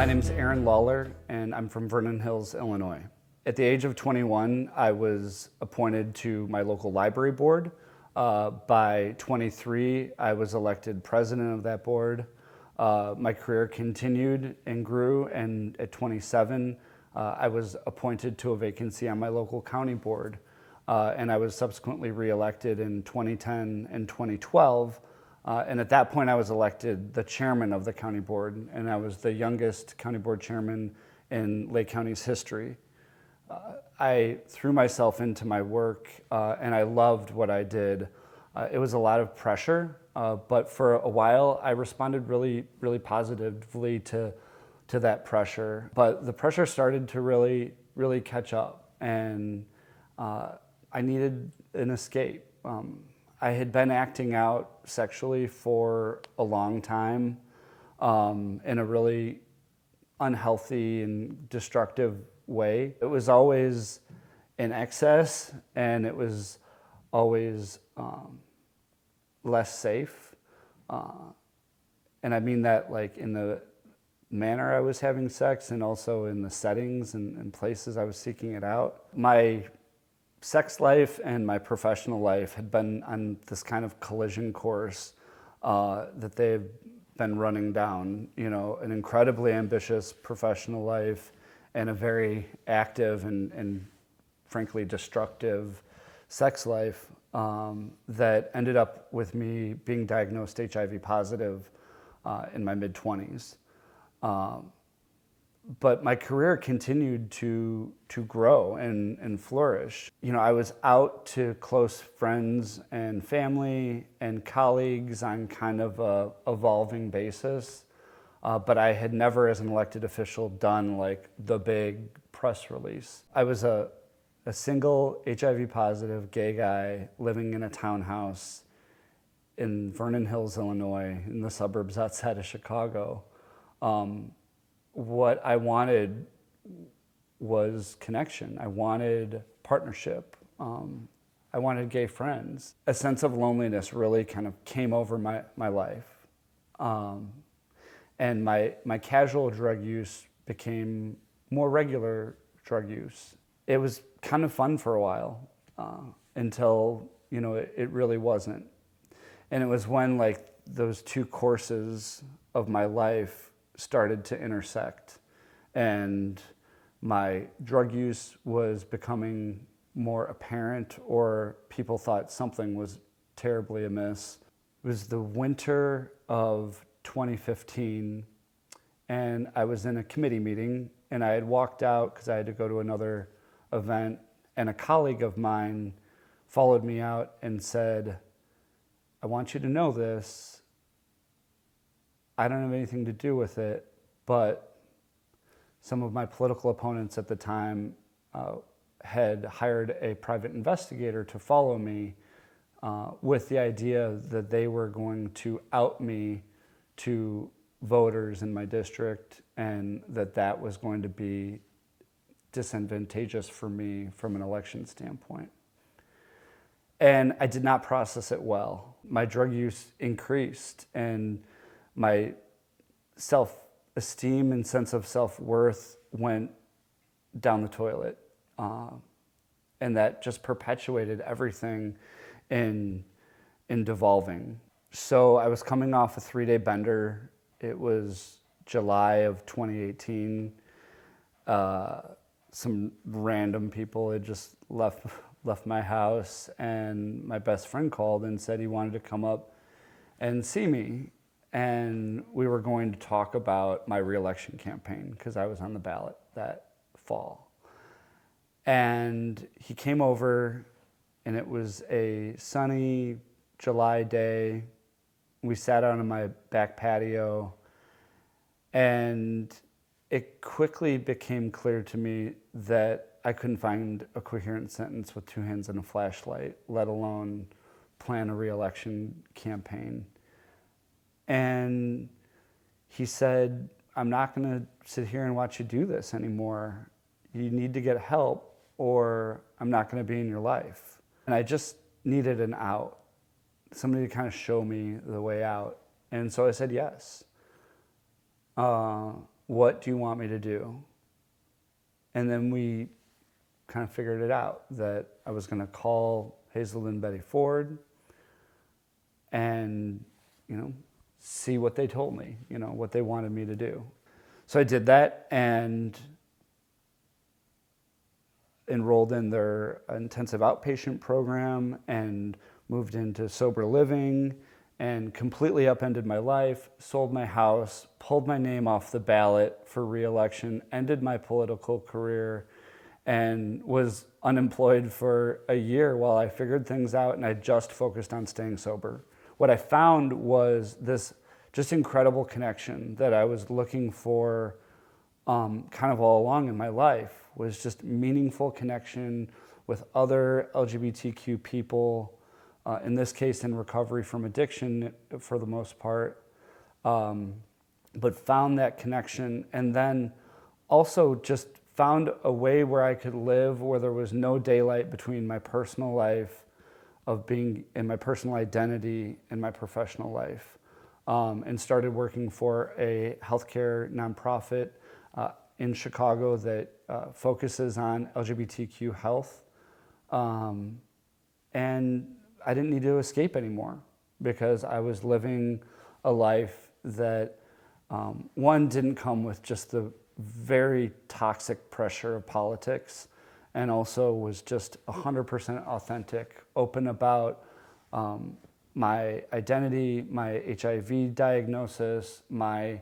name's Lawlor, and I'm from Vernon Hills, Illinois. At the age of 21, I was appointed to my local library board. By 23, I was elected president of that board. My career continued and grew, and at 27, I was appointed to a vacancy on my local county board. And I was subsequently reelected in 2010 and 2012. And at that point, I was elected the chairman of the county board, and I was the youngest county board chairman in Lake County's history. I threw myself into my work, and I loved what I did. It was a lot of pressure, but for a while, I responded really positively to that pressure. But the pressure started to really catch up, and I needed an escape. I had been acting out sexually for a long time in a really unhealthy and destructive way. It was always in excess, and it was always less safe. And I mean that like in the manner I was having sex, and also in the settings and places I was seeking it out. My sex life and my professional life had been on this kind of collision course that they've been running down, you know, an incredibly ambitious professional life and a very active and frankly destructive sex life that ended up with me being diagnosed HIV positive in my mid-20s. But my career continued to grow and flourish. You know, I was out to close friends and family and colleagues on kind of a evolving basis, but I had never, as an elected official, done like the big press release. I was a single HIV positive gay guy living in a townhouse in Vernon Hills, Illinois, in the suburbs outside of Chicago. What I wanted was connection. I wanted partnership. I wanted gay friends. A sense of loneliness really kind of came over my life. And my casual drug use became more regular drug use. It was kind of fun for a while until, you know, it really wasn't. And it was when like those two courses of my life started to intersect, and my drug use was becoming more apparent, or people thought something was terribly amiss. It was the winter of 2015, and I was in a committee meeting, and I had walked out because I had to go to another event, and a colleague of mine followed me out and said, "I want you to know this. I don't have anything to do with it, but some of my political opponents at the time had hired a private investigator to follow me with the idea that they were going to out me to voters in my district, and that was going to be disadvantageous for me from an election standpoint." And I did not process it well. My drug use increased, and my self-esteem and sense of self-worth went down the toilet. And that just perpetuated everything in devolving. So I was coming off a 3-day bender. It was July of 2018. Some random people had just left my house, and my best friend called and said he wanted to come up and see me. And we were going to talk about my reelection campaign because I was on the ballot that fall. And he came over, and it was a sunny July day. We sat out on my back patio, and it quickly became clear to me that I couldn't find a coherent sentence with two hands and a flashlight, let alone plan a reelection campaign. And he said, "I'm not going to sit here and watch you do this anymore. You need to get help, or I'm not going to be in your life." And I just needed an out, somebody to kind of show me the way out. And so I said yes. what do you want me to do? And then we kind of figured it out, that I was going to call Hazel and Betty Ford and, see what they told me, what they wanted me to do. So I did that and enrolled in their intensive outpatient program and moved into sober living and completely upended my life, sold my house, pulled my name off the ballot for re-election, ended my political career, and was unemployed for a year while I figured things out, and I just focused on staying sober. What I found was this just incredible connection that I was looking for kind of all along in my life, was just meaningful connection with other LGBTQ people, in this case in recovery from addiction for the most part, but found that connection, and then also just found a way where I could live where there was no daylight between my personal life of being in my personal identity and my professional life, and started working for a healthcare nonprofit in Chicago that focuses on LGBTQ health. And I didn't need to escape anymore because I was living a life that, one, didn't come with just the very toxic pressure of politics, and also was just 100% authentic, open about my identity, my HIV diagnosis, my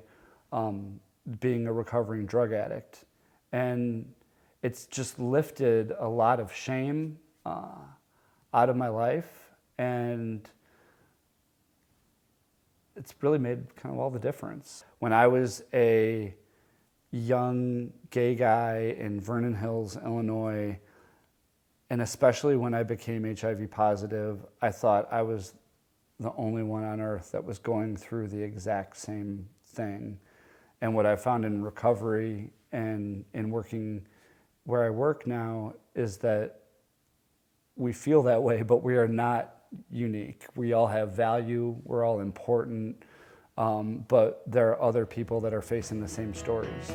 being a recovering drug addict. And it's just lifted a lot of shame out of my life, and it's really made kind of all the difference. When I was a young gay guy in Vernon Hills, Illinois, and especially when I became HIV positive, I thought I was the only one on earth that was going through the exact same thing. And what I found in recovery and in working where I work now is that we feel that way, but we are not unique. We all have value, we're all important, but there are other people that are facing the same stories.